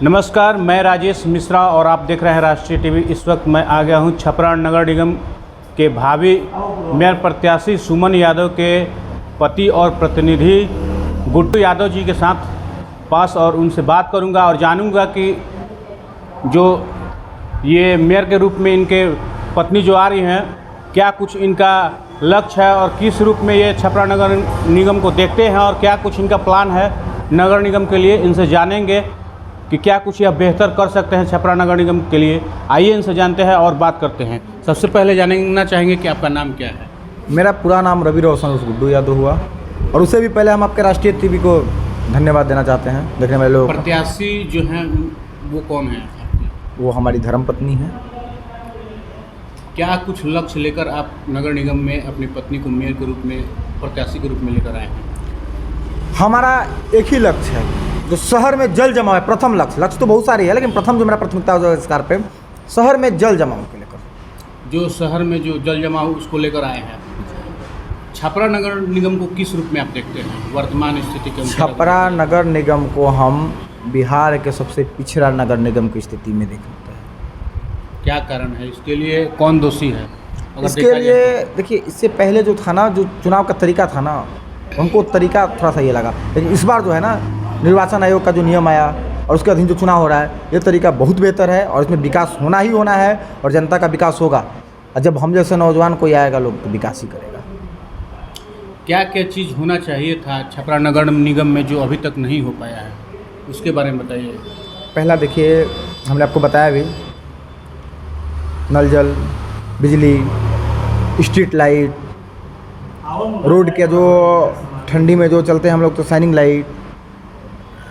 नमस्कार, मैं राजेश मिश्रा और आप देख रहे हैं राष्ट्रीय टीवी। इस वक्त मैं आ गया हूं छपरा नगर निगम के भावी मेयर प्रत्याशी सुमन यादव के पति और प्रतिनिधि गुड्डू यादव जी के साथ पास और उनसे बात करूंगा और जानूंगा कि जो ये मेयर के रूप में इनके पत्नी जो आ रही हैं, क्या कुछ इनका लक्ष्य है और किस रूप में ये छपरा नगर निगम को देखते हैं और क्या कुछ इनका प्लान है नगर निगम के लिए। इनसे जानेंगे कि क्या कुछ यह बेहतर कर सकते हैं छपरा नगर निगम के लिए। आइए इनसे जानते हैं और बात करते हैं। सबसे पहले जानना चाहेंगे कि आपका नाम क्या है? मेरा पूरा नाम रवि रोशन उर्फ गुड्डू यादव हुआ। और उससे भी पहले हम आपके राष्ट्रीय टीवी को धन्यवाद देना चाहते हैं देखने वाले लोग। प्रत्याशी जो हैं वो कौन है? वो हमारी धर्मपत्नी है। क्या कुछ लक्ष्य लेकर आप नगर निगम में अपनी पत्नी को मेयर के रूप में प्रत्याशी के रूप में लेकर आए हैं? हमारा एक ही लक्ष्य है, जो शहर में जल जमाव है। प्रथम लक्ष्य तो बहुत सारे है, लेकिन प्रथम जो मेरा प्राथमिकता है इस कार्य पे शहर में जल जमाव के लेकर। जो शहर में जो जल जमाव उसको लेकर आए हैं, छपरा नगर निगम को किस रूप में आप देखते हैं वर्तमान स्थिति के अनुसार? छपरा नगर निगम को हम बिहार के सबसे पिछड़ा नगर निगम की स्थिति में देखते हैं। क्या कारण है? इसके लिए कौन दोषी है? इसके लिए देखिए, इससे पहले जो था ना, जो चुनाव का तरीका था ना, उनको तरीका थोड़ा सा ये लगा। लेकिन इस बार जो है ना, निर्वाचन आयोग का जो नियम आया और उसके अधीन जो चुनाव हो रहा है, ये तरीका बहुत बेहतर है और इसमें विकास होना ही होना है और जनता का विकास होगा। और जब हम जैसे नौजवान कोई आएगा, लोग तो विकास ही करेगा। क्या क्या चीज़ होना चाहिए था छपरा नगर निगम में जो अभी तक नहीं हो पाया है, उसके बारे में बताइए। पहला देखिए, हमने आपको बताया भी, नल जल, बिजली, स्ट्रीट लाइट, रोड के जो ठंडी में जो चलते हैं हम लोग तो शाइनिंग लाइट,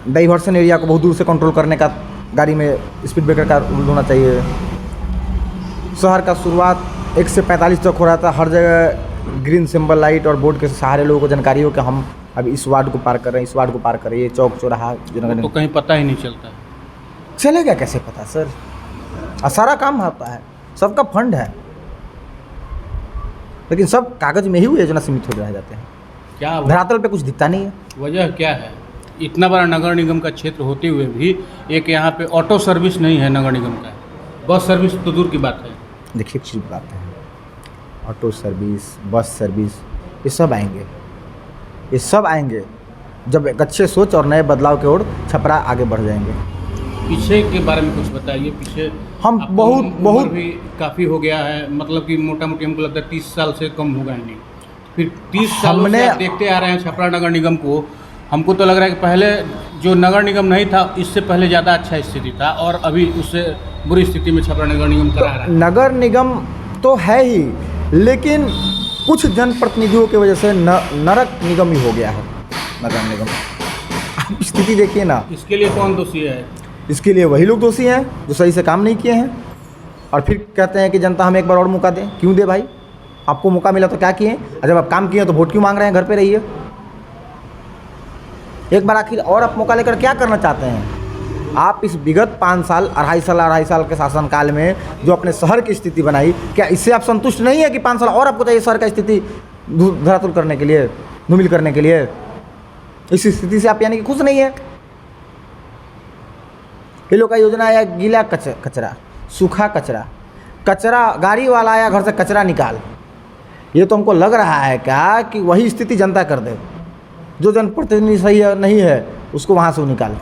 डाइवर्सन एरिया को बहुत दूर से कंट्रोल करने का, गाड़ी में स्पीड ब्रेकर का रूल होना चाहिए। शहर का शुरुआत 1 से 45 तक हो रहा था। हर जगह ग्रीन सिंबल लाइट और बोर्ड के सहारे लोगों को जानकारी हो कि हम अभी इस वार्ड को पार कर रहे हैं, इस वार्ड को पार कर रहे हैं। ये चौक चौराहा तो कहीं पता ही नहीं चलता। चलेगा कैसे पता सर? सारा काम होता है, सबका फंड है, लेकिन सब कागज में ही योजना सीमित हो रह जाते हैं। क्या धरातल पे कुछ दिखता नहीं है। वजह क्या है? इतना बड़ा नगर निगम का क्षेत्र होते हुए भी एक यहाँ पे ऑटो सर्विस नहीं है नगर निगम का। बस सर्विस तो दूर की बात है। देखिए, एक चीज़ बात है, ऑटो सर्विस, बस सर्विस, ये सब आएंगे, ये सब आएंगे जब एक अच्छे सोच और नए बदलाव की ओर छपरा आगे बढ़ जाएंगे। पीछे के बारे में कुछ बताइए। पीछे हम बहुत भी काफ़ी हो गया है, मतलब कि मोटा मोटी हमको लगता है 30 साल से कम होगा ही नहीं। फिर 30 सालों से आप देखते आ रहे हैं छपरा नगर निगम को। हमको तो लग रहा है कि पहले जो नगर निगम नहीं था, इससे पहले ज़्यादा अच्छा स्थिति था और अभी उससे बुरी स्थिति में छपरा नगर निगम करा रहा है। नगर निगम तो है ही, लेकिन कुछ जनप्रतिनिधियों की वजह से नरक निगम ही हो गया है नगर निगम। आप स्थिति देखिए ना। इसके लिए कौन दोषी है? इसके लिए वही लोग दोषी हैं जो सही से काम नहीं किए हैं और फिर कहते हैं कि जनता हमें एक बार और मौका दें। क्यों दे भाई? आपको मौका मिला तो क्या किए? और जब आप काम किए तो वोट क्यों मांग रहे हैं? घर पे रहिए। एक बार आखिर और आप मौका लेकर क्या करना चाहते हैं? आप इस विगत 5 साल, अढ़ाई साल के शासनकाल में जो अपने शहर की स्थिति बनाई, क्या इससे आप संतुष्ट नहीं है कि 5 साल और आपको चाहिए शहर का स्थिति धरातल करने के लिए, धूमिल करने के लिए? इस स्थिति से आप यानी कि खुश नहीं है? ये लोग का योजना आया गीला कचरा, सूखा कचरा गाड़ी वाला आया घर से कचरा निकाल। ये तो हमको लग रहा है क्या कि वही स्थिति जनता कर दे। जो जनप्रतिनिधि सही है नहीं है उसको वहाँ से निकाल,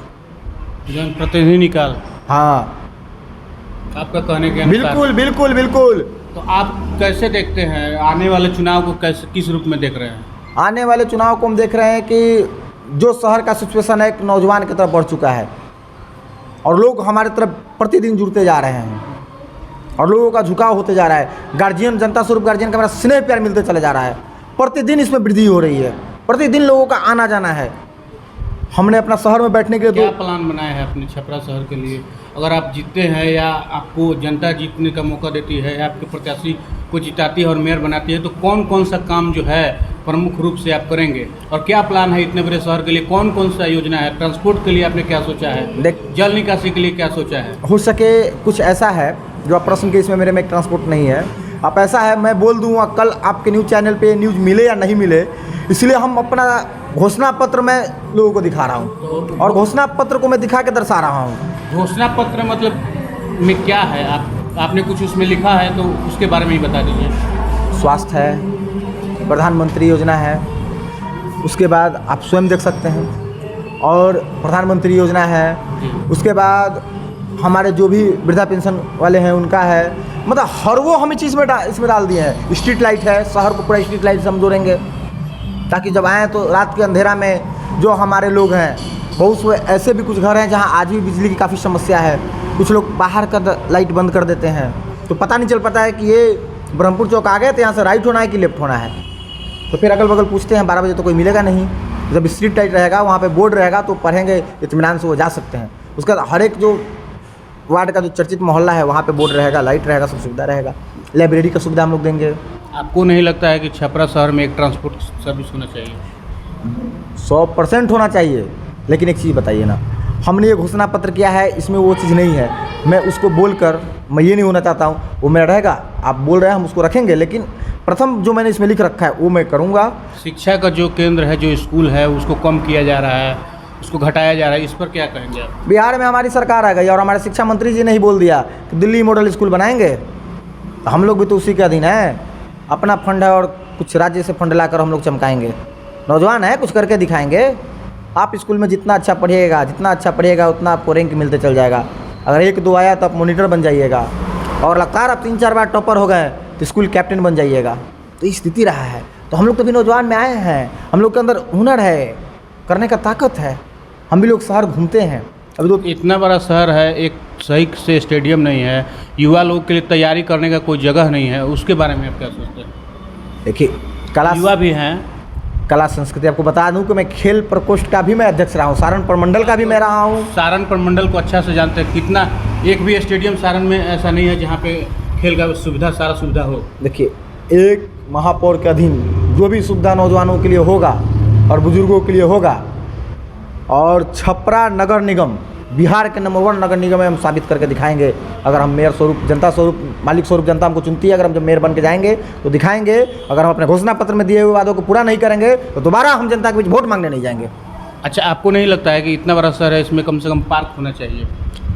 जनप्रतिनिधि निकाल। हाँ, आपका कहने के अनुसार बिल्कुल। तो आप कैसे देखते हैं आने वाले चुनाव को? कैसे, किस रूप में देख रहे हैं आने वाले चुनाव को? हम देख रहे हैं कि जो शहर का सिचुएशन है, एक नौजवान की तरफ बढ़ चुका है और लोग हमारे तरफ प्रतिदिन जुड़ते जा रहे हैं और लोगों का झुकाव होते जा रहा है। गार्जियन, जनता स्वरूप गार्जियन का मेरा स्नेह प्यार मिलते चले जा रहा है। प्रतिदिन इसमें वृद्धि हो रही है, प्रतिदिन लोगों का आना जाना है। हमने अपना शहर में बैठने के लिए क्या प्लान बनाया है अपने छपरा शहर के लिए? अगर आप जीतते हैं या आपको जनता जीतने का मौका देती है या आपके प्रत्याशी को जिताती है और मेयर बनाती है, तो कौन कौन सा काम जो है प्रमुख रूप से आप करेंगे और क्या प्लान है इतने बड़े शहर के लिए? कौन कौन सा योजना है? ट्रांसपोर्ट के लिए आपने क्या सोचा है? जल निकासी के लिए क्या सोचा है? हो सके कुछ ऐसा है जो आप प्रश्न के इसमें मेरे में एक ट्रांसपोर्ट नहीं है। आप ऐसा है, मैं बोल दूँगा कल आपके न्यूज़ चैनल पे न्यूज़ मिले या नहीं मिले, इसलिए हम अपना घोषणा पत्र में लोगों को दिखा रहा हूँ और घोषणा पत्र को मैं दिखा के दर्शा रहा हूँ घोषणा पत्र मतलब में क्या है, आपने कुछ उसमें लिखा है तो उसके बारे में ही बता दीजिए। स्वास्थ्य है, प्रधानमंत्री योजना है, उसके बाद आप स्वयं देख सकते हैं, और प्रधानमंत्री योजना है, उसके बाद हमारे जो भी वृद्धा पेंशन वाले हैं उनका है, मतलब हर वो हम चीज़ में इसमें डाल दिए हैं। स्ट्रीट लाइट है, शहर को पूरा स्ट्रीट लाइट से हम जोड़ेंगे, ताकि जब आएँ तो रात के अंधेरा में जो हमारे लोग हैं, बहुत से ऐसे भी कुछ घर हैं जहाँ आज भी बिजली की काफ़ी समस्या है, कुछ लोग बाहर का लाइट बंद कर देते हैं तो पता नहीं चल पाता है कि ये ब्रह्मपुर चौक आ गए तो यहाँ से राइट होना है कि लेफ्ट होना है, तो फिर अगल बगल पूछते हैं 12 बजे तो कोई मिलेगा नहीं। जब स्ट्रीट लाइट रहेगा, वहाँ पे बोर्ड रहेगा तो पढ़ेंगे, इत्मीनान से वो जा सकते हैं। उसके बाद हर एक जो वार्ड का जो चर्चित मोहल्ला है वहाँ पे बोर्ड रहेगा, लाइट रहेगा, सब सुविधा रहेगा। लाइब्रेरी का सुविधा हम लोग देंगे। आपको नहीं लगता है कि छपरा शहर में एक ट्रांसपोर्ट सर्विस होना चाहिए? 100% होना चाहिए, लेकिन एक चीज़ बताइए ना, हमने ये घोषणा पत्र किया है, इसमें वो चीज़ नहीं है। मैं उसको बोलकर मैं ये नहीं होना चाहता हूँ, वो मेरा रहेगा। आप बोल रहे हैं हम उसको रखेंगे, लेकिन प्रथम जो मैंने इसमें लिख रखा है वो मैं करूँगा। शिक्षा का जो केंद्र है, जो स्कूल है, उसको कम किया जा रहा है, उसको घटाया जा रहा है, इस पर क्या कहेंगे आप? बिहार में हमारी सरकार आ गई और हमारे शिक्षा मंत्री जी ने ही बोल दिया कि दिल्ली मॉडल स्कूल बनाएंगे, तो हम लोग भी तो उसी के अधीन है। अपना फंड है और कुछ राज्य से फंड लाकर हम लोग चमकाएंगे। नौजवान है, कुछ करके दिखाएंगे। आप स्कूल में जितना अच्छा पढ़िएगा उतना आपको रैंक मिलते चल जाएगा। अगर 1-2 आया तो आप मॉनिटर बन जाइएगा, और लगातार आप 3-4 बार टॉपर हो गए तो स्कूल कैप्टन बन जाइएगा। तो ये स्थिति रहा है। तो हम लोग तो भी नौजवान में आए हैं, हम लोग के अंदर हुनर है, करने का ताकत है। हम भी लोग शहर घूमते हैं। अभी तो इतना बड़ा शहर है, एक सही से स्टेडियम नहीं है, युवा लोग के लिए तैयारी करने का कोई जगह नहीं है, उसके बारे में आप क्या सोचते हैं? देखिए, कला युवा भी हैं, कला संस्कृति आपको बता दूं कि मैं खेल प्रकोष्ठ का भी मैं अध्यक्ष रहा हूँ, सारण प्रमंडल का भी मैं रहा हूँ। सारण प्रमंडल को अच्छा से जानते हैं। कितना, एक भी स्टेडियम सारण में ऐसा नहीं है जहाँ पे खेल का सुविधा, सारा सुविधा हो। देखिए, एक महापौर के अधीन जो भी सुविधा नौजवानों के लिए होगा और बुजुर्गों के लिए होगा, और छपरा नगर निगम बिहार के नंबर 1 नगर निगम में हम साबित करके दिखाएंगे। अगर हम मेयर स्वरूप, जनता स्वरूप, मालिक स्वरूप जनता हमको चुनती है, अगर हम जब मेयर बन के जाएंगे तो दिखाएंगे। अगर हम अपने घोषणा पत्र में दिए हुए वादों को पूरा नहीं करेंगे तो दोबारा हम जनता के बीच वोट मांगने नहीं जाएंगे। अच्छा, आपको नहीं लगता है कि इतना बड़ा शहर है, इसमें कम से कम पार्क होना चाहिए?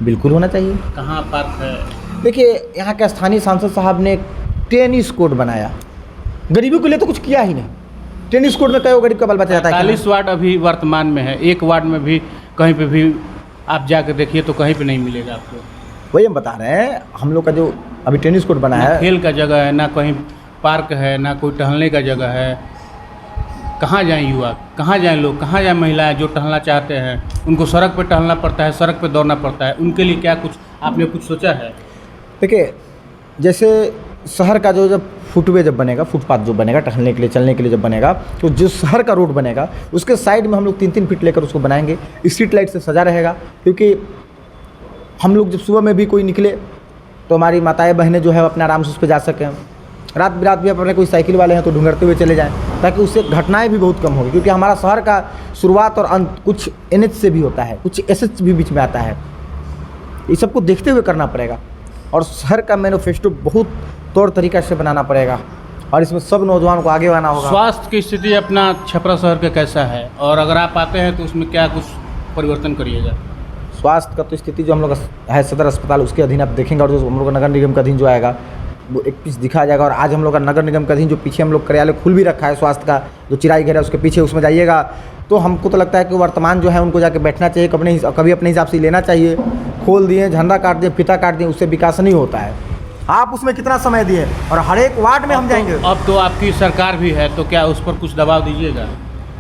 बिल्कुल होना चाहिए। कहाँ पार्क है? देखिए, यहाँ के स्थानीय सांसद साहब ने टेनिस कोर्ट बनाया, गरीबों के लिए तो कुछ किया ही नहीं। टेनिस कोर्ट में कई गरीब का बाल बचा जाता है। 40 वार्ड अभी वर्तमान में है, एक वार्ड में भी कहीं पे भी आप जाकर देखिए तो कहीं पे नहीं मिलेगा आपको। वही हम बता रहे हैं, हम लोग का जो अभी टेनिस कोर्ट बना है, खेल का जगह है, ना कहीं पार्क है, ना कोई टहलने का जगह है। कहाँ जाएं युवा, कहाँ जाएं लोग, कहाँ जाएं महिलाएं जो टहलना चाहते हैं? उनको सड़क पर टहलना पड़ता है, सड़क पर दौड़ना पड़ता है। उनके लिए क्या कुछ आपने कुछ सोचा है? देखिए, जैसे शहर का जो जब फुटवे जब बनेगा, फुटपाथ जो बनेगा टहलने के लिए, चलने के लिए जब बनेगा, तो जो शहर का रोड बनेगा उसके साइड में हम लोग 3-3 फीट लेकर उसको बनाएंगे। स्ट्रीट लाइट से सजा रहेगा, क्योंकि हम लोग जब सुबह में भी कोई निकले तो हमारी माताएं बहनें जो है अपने आराम से उस पर जा सकें। रात बिरात भी अपने कोई साइकिल वाले हैं तो ढूंढते हुए चले जाएँ, ताकि उससे घटनाएँ भी बहुत कम होगी। क्योंकि हमारा शहर का शुरुआत और अंत कुछ NH से भी होता है, कुछ SS भी बीच में आता है। ये सबको देखते हुए करना पड़ेगा, और शहर का मैनिफेस्टो बहुत तौर तरीका से बनाना पड़ेगा, और इसमें सब नौजवान को आगे आना होगा। स्वास्थ्य की स्थिति अपना छपरा शहर का कैसा है, और अगर आप आते हैं तो उसमें क्या कुछ परिवर्तन करिएगा? स्वास्थ्य का तो स्थिति जो हम लोग है सदर अस्पताल, उसके अधीन आप देखेंगे, और जो हम लोग का नगर निगम का अधीन जो आएगा वो एक पीस दिखा जाएगा। और आज हम लोग का नगर निगम का अधीन जो पीछे हम लोग कार्यालय खुल भी रखा है स्वास्थ्य का, जो चिराई घर है उसके पीछे, उसमें जाइएगा तो हमको तो लगता है कि वर्तमान जो है उनको जाके बैठना चाहिए, कभी अपने हिसाब से लेना चाहिए। खोल दिए, झंडा काट दिए, फीता काट दिए, उससे विकास नहीं होता है। आप उसमें कितना समय दिए, और हर एक वार्ड में हम जाएंगे। अब तो आपकी सरकार भी है, तो क्या उस पर कुछ दबाव दीजिएगा?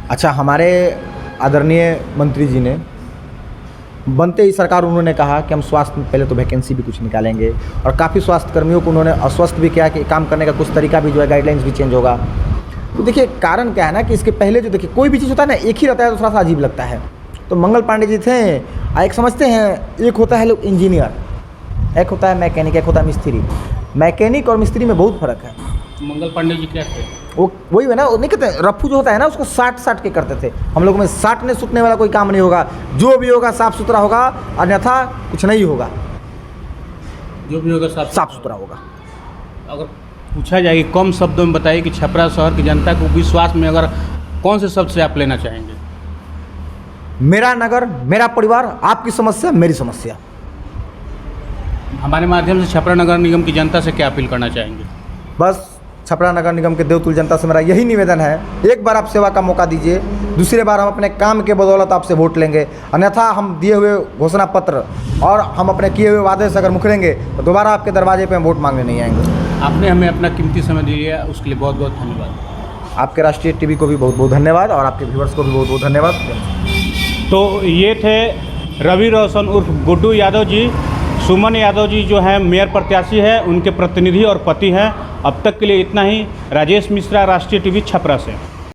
अच्छा, हमारे आदरणीय मंत्री जी ने बनते ही सरकार, उन्होंने कहा कि हम स्वास्थ्य में पहले तो वैकेंसी भी कुछ निकालेंगे, और काफ़ी स्वास्थ्य कर्मियों को उन्होंने अस्वस्थ भी किया कि काम करने का कुछ तरीका भी जो है, गाइडलाइंस भी चेंज होगा। तो देखिए, कारण क्या है ना कि इसके पहले जो देखिए कोई भी चीज़ होता है ना, एक ही रहता है तो थोड़ा सा अजीब लगता है। तो मंगल पांडे जी थे, एक समझते हैं, एक होता है लोग इंजीनियर, एक होता है मैकेनिक, एक होता है मिस्त्री। मैकेनिक और मिस्त्री में बहुत फ़र्क है। मंगल पांडे जी क्या थे? वो वही है ना, वो नहीं कहते, रफ्फू जो होता है ना उसको साट के करते थे। हम लोग में साटने सुटने वाला कोई काम नहीं होगा, जो भी होगा साफ़ सुथरा होगा, अन्यथा कुछ नहीं होगा। जो भी होगा साफ सुथरा होगा। अगर पूछा जाए कि कम शब्दों में बताइए कि छपरा शहर की जनता को विश्वास में अगर कौन से शब्द से आप लेना चाहेंगे? मेरा नगर, मेरा परिवार, आपकी समस्या मेरी समस्या। हमारे माध्यम से छपरा नगर निगम की जनता से क्या अपील करना चाहेंगे? बस छपरा नगर निगम के देवतुल जनता से मेरा यही निवेदन है, एक बार आप सेवा का मौका दीजिए, दूसरी बार हम अपने काम के बदौलत आपसे वोट लेंगे, अन्यथा हम दिए हुए घोषणा पत्र और हम अपने किए हुए वादे से अगर मुकरेंगे तो दोबारा आपके दरवाजे पे हम वोट मांगने नहीं आएंगे। आपने हमें अपना कीमती समय दिया, उसके लिए बहुत बहुत धन्यवाद। आपके राष्ट्रीय टीवी को भी बहुत बहुत धन्यवाद और आपके व्यूअर्स को भी बहुत बहुत धन्यवाद। तो ये थे रवि रोशन उर्फ गुड्डू यादव जी। सुमन यादव जी जो हैं मेयर प्रत्याशी है, उनके प्रतिनिधि और पति हैं। अब तक के लिए इतना ही। राजेश मिश्रा, राष्ट्रीय टीवी, छपरा से।